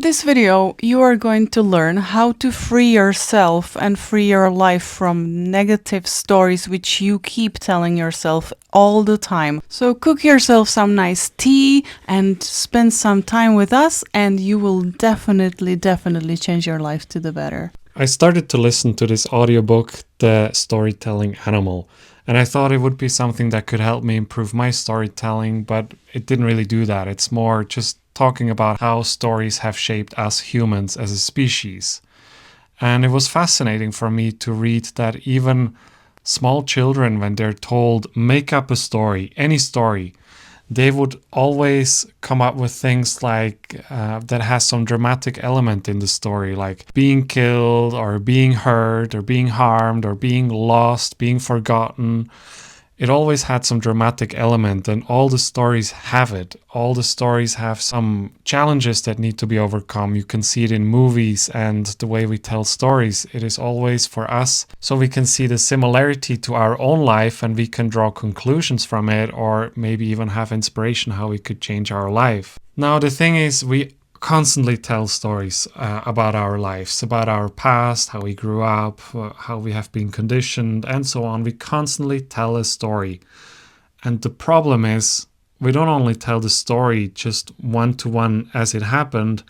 In this video, you are going to learn how to free yourself and free your life from negative stories which you keep telling yourself all the time. So cook yourself some nice tea and spend some time with us, and you will definitely change your life to the better. I started to listen to this audiobook, The Storytelling Animal, and I thought it would be something that could help me improve my storytelling, but it didn't really do that. It's more just talking about how stories have shaped us humans as a species. And it was fascinating for me to read that even small children, when they're told, make up a story, any story, they would always come up with things like that has some dramatic element in the story, like being killed or being hurt or being harmed or being lost, being forgotten. It always had some dramatic element, and all the stories have it. All the stories have some challenges that need to be overcome. You can see it in movies and the way we tell stories. It is always for us, so we can see the similarity to our own life and we can draw conclusions from it, or maybe even have inspiration how we could change our life. Now, the thing is, we constantly tell stories about our lives, about our past, how we grew up, how we have been conditioned, and so on. We constantly tell a story. And the problem is, we don't only tell the story just one-to-one as it happened,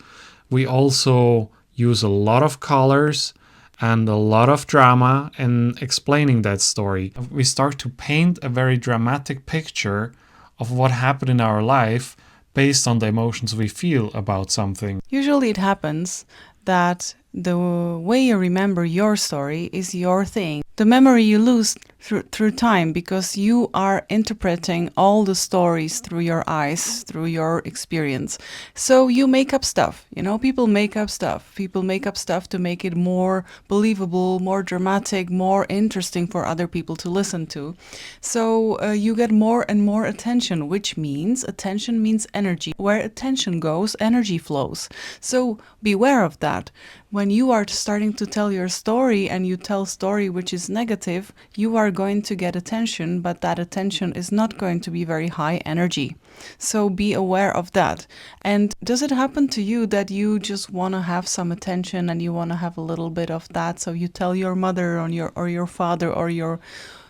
we also use a lot of colors and a lot of drama in explaining that story. We start to paint a very dramatic picture of what happened in our life based on the emotions we feel about something. Usually it happens that the way you remember your story is your thing. The memory you lose through time because you are interpreting all the stories through your eyes, through your experience. So you make up stuff, people make up stuff. People make up stuff to make it more believable, more dramatic, more interesting for other people to listen to. So you get more and more attention, which means attention means energy. Where attention goes, energy flows. So beware of that. When you are starting to tell your story and you tell story which is negative, you are going to get attention, but that attention is not going to be very high energy. So be aware of that. And does it happen to you that you just want to have some attention and you want to have a little bit of that? So you tell your mother or your father or your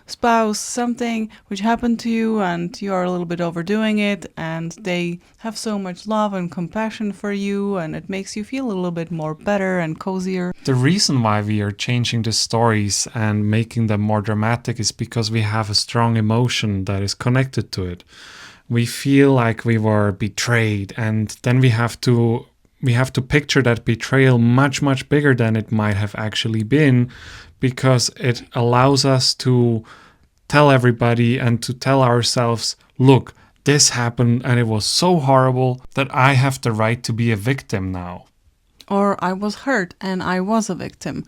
spouse something which happened to you and you are a little bit overdoing it, and they have so much love and compassion for you, and it makes you feel a little bit more better and cozier. The reason why we are changing the stories and making them more dramatic is because we have a strong emotion that is connected to it. We feel like we were betrayed, and then we have to picture that betrayal much bigger than it might have actually been, because it allows us to tell everybody and to tell ourselves, look, this happened and it was so horrible that I have the right to be a victim now. Or I was hurt and I was a victim.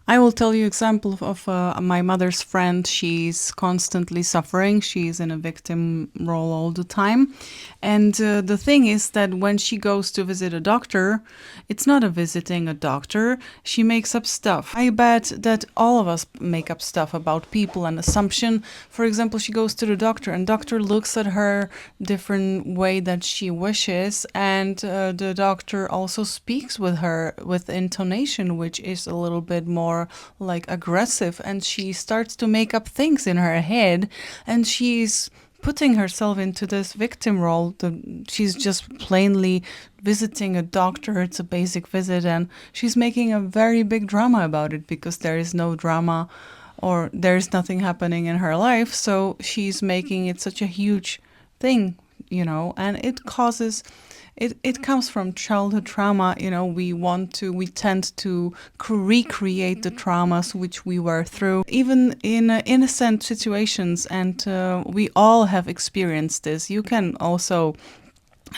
I will tell you example of my mother's friend. She's constantly suffering. She's in a victim role all the time. And the thing is that when she goes to visit a doctor, it's not a visiting a doctor. She makes up stuff. I bet that all of us make up stuff about people and assumption. For example, she goes to the doctor and doctor looks at her different way that she wishes. And the doctor also speaks with her with intonation, which is a little bit more like aggressive, and she starts to make up things in her head, and she's putting herself into this victim role. She's just plainly visiting a doctor. It's a basic visit, and she's making a very big drama about it because there is no drama or there's nothing happening in her life. So she's making it such a huge thing, and it causes it comes from childhood trauma. We tend to recreate the traumas which we were through, even in innocent situations, and we all have experienced this. You can also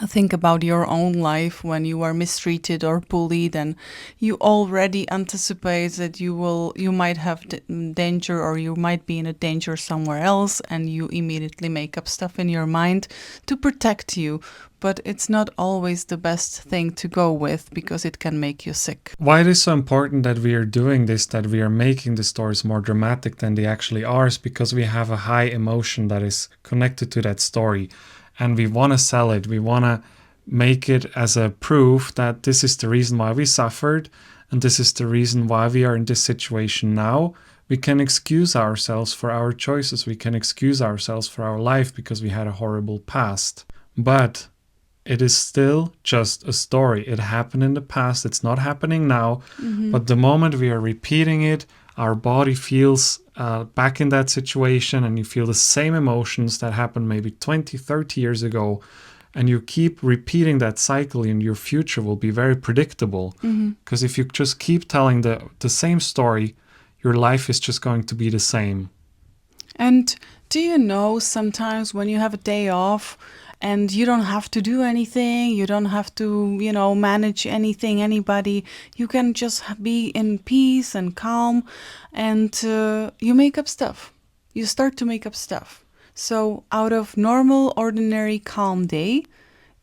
think about your own life when you are mistreated or bullied, and you already anticipate that you might have danger, or you might be in a danger somewhere else, and you immediately make up stuff in your mind to protect you. But it's not always the best thing to go with because it can make you sick. Why it is so important that we are doing this, that we are making the stories more dramatic than they actually are, is because we have a high emotion that is connected to that story. And we want to sell it. We want to make it as a proof that this is the reason why we suffered and this is the reason why we are in this situation now, we can excuse ourselves for our choices. We can excuse ourselves for our life because we had a horrible past. But it is still just a story. It happened in the past. It's not happening now. But the moment we are repeating it, our body feels back in that situation, and you feel the same emotions that happened maybe 20, 30 years ago. And you keep repeating that cycle, and your future will be very predictable. Because if you just keep telling the same story, your life is just going to be the same. And do you know, sometimes when you have a day off and you don't have to do anything, you don't have to, manage anything, anybody, you can just be in peace and calm, and you make up stuff. You start to make up stuff. So out of normal, ordinary, calm day,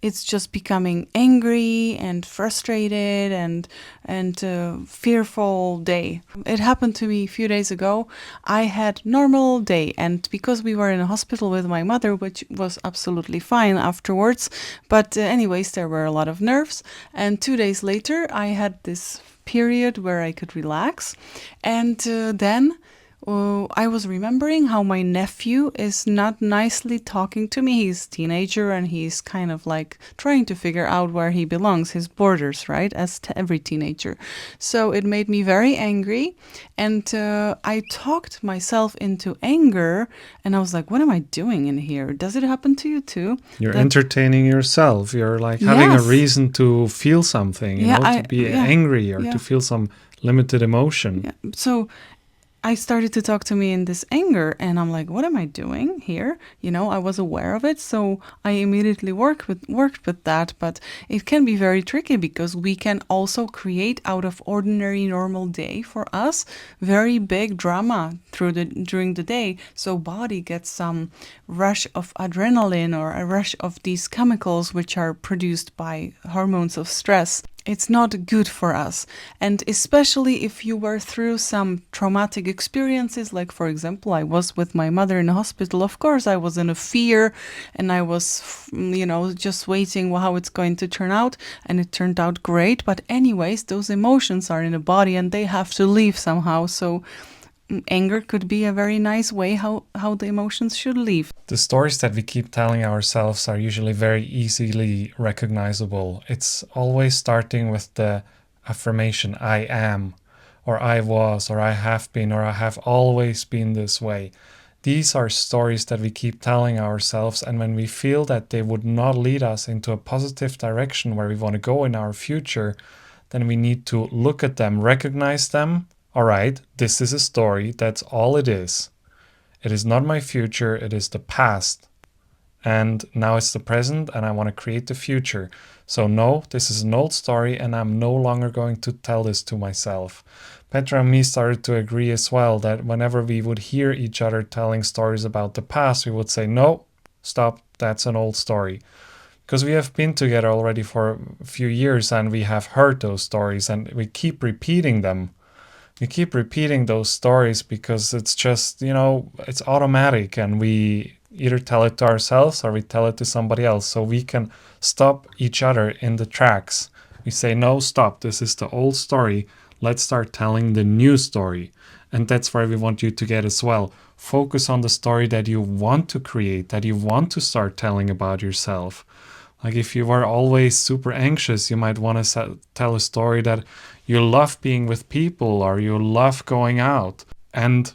it's just becoming angry and frustrated and fearful day. It happened to me a few days ago. I had normal day, and because we were in a hospital with my mother, which was absolutely fine afterwards, but anyways, there were a lot of nerves. And 2 days later, I had this period where I could relax, and then I was remembering how my nephew is not nicely talking to me. He's a teenager and he's kind of like trying to figure out where he belongs, his borders, right? As every teenager. So it made me very angry, and I talked myself into anger, and I was like, what am I doing in here? Does it happen to you too? You're entertaining yourself. You're like having Yes. a reason to feel something, to be angry or to feel some limited emotion. Yeah. So I started to talk to me in this anger, and I'm like, what am I doing here? I was aware of it, so I immediately worked with that. But it can be very tricky, because we can also create out of ordinary normal day for us very big drama during the day. So body gets some rush of adrenaline or a rush of these chemicals which are produced by hormones of stress. It's not good for us. And especially if you were through some traumatic experiences, like, for example, I was with my mother in the hospital. Of course, I was in a fear, and I was, just waiting how it's going to turn out. And it turned out great. But anyways, those emotions are in the body and they have to leave somehow. So anger could be a very nice way how the emotions should leave. The stories that we keep telling ourselves are usually very easily recognizable. It's always starting with the affirmation, I am, or I was, or I have been, or I have always been this way. These are stories that we keep telling ourselves, and when we feel that they would not lead us into a positive direction where we want to go in our future, then we need to look at them, recognize them. All right, this is a story, that's all it is. It is not my future, it is the past. And now it's the present, and I want to create the future. So no, this is an old story, and I'm no longer going to tell this to myself. Petra and me started to agree as well that whenever we would hear each other telling stories about the past, we would say, no, stop, that's an old story. Because we have been together already for a few years, and we have heard those stories, and we keep repeating them. We keep repeating those stories because it's just, it's automatic, and we either tell it to ourselves or we tell it to somebody else, so we can stop each other in the tracks. We say, no, stop, this is the old story. Let's start telling the new story. And that's where we want you to get as well. Focus on the story that you want to create, that you want to start telling about yourself. Like if you were always super anxious, you might want to tell a story that you love being with people or you love going out. And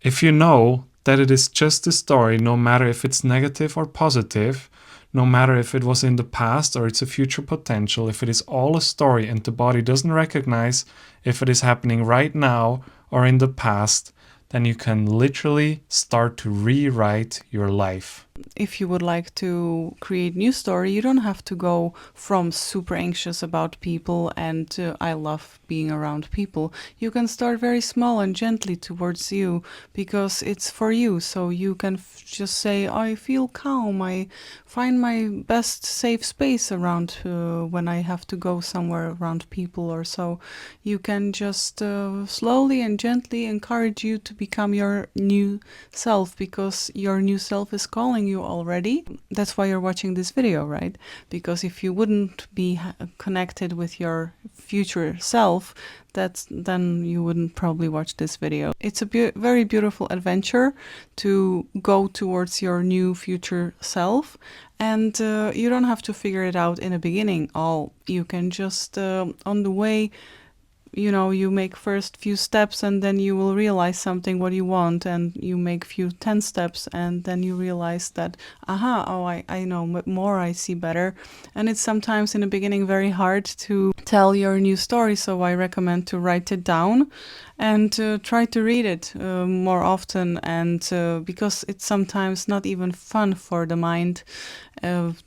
if you know that it is just a story, no matter if it's negative or positive, no matter if it was in the past or it's a future potential, if it is all a story and the body doesn't recognize if it is happening right now or in the past, then you can literally start to rewrite your life. If you would like to create new story, you don't have to go from super anxious about people and I love being around people. You can start very small and gently towards you because it's for you. So you can just say, I feel calm. I find my best safe space around when I have to go somewhere around people or so. You can just slowly and gently encourage you to become your new self because your new self is calling telling you already. That's why you're watching this video, right? Because if you wouldn't be connected with your future self, then you wouldn't probably watch this video. It's a very beautiful adventure to go towards your new future self, and you don't have to figure it out in the beginning. You can just on the way, you make first few steps, and then you will realize something what you want, and you make few 10 steps, and then you realize that I know more, I see better. And it's sometimes in the beginning very hard to tell your new story, so I recommend to write it down and try to read it more often, and because it's sometimes not even fun for the mind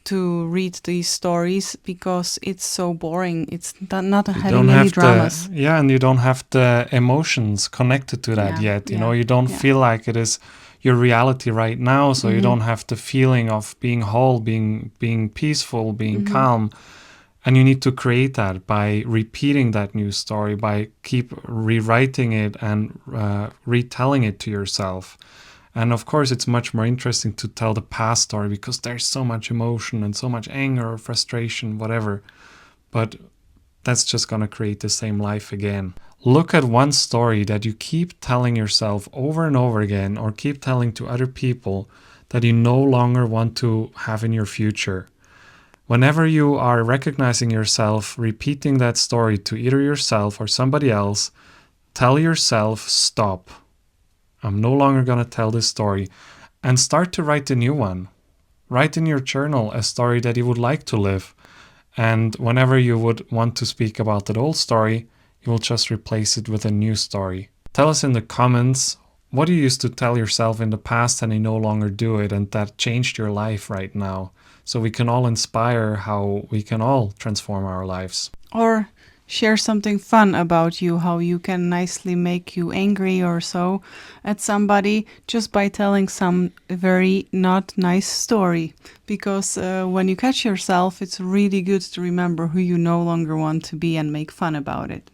to read these stories, because it's so boring. It's not having any dramas. And you don't have the emotions connected to that yet. You don't feel like it is your reality right now, so you don't have the feeling of being whole, being peaceful, being calm. And you need to create that by repeating that new story, by keep rewriting it and retelling it to yourself. And of course, it's much more interesting to tell the past story, because there's so much emotion and so much anger or frustration, whatever. But that's just going to create the same life again. Look at one story that you keep telling yourself over and over again, or keep telling to other people, that you no longer want to have in your future. Whenever you are recognizing yourself repeating that story to either yourself or somebody else, tell yourself, stop. I'm no longer going to tell this story, and start to write a new one. Write in your journal a story that you would like to live. And whenever you would want to speak about that old story, you will just replace it with a new story. Tell us in the comments what you used to tell yourself in the past and you no longer do it, and that changed your life right now. So we can all inspire how we can all transform our lives. Or share something fun about you, how you can nicely make you angry or so at somebody just by telling some very not nice story. Because when you catch yourself, it's really good to remember who you no longer want to be and make fun about it.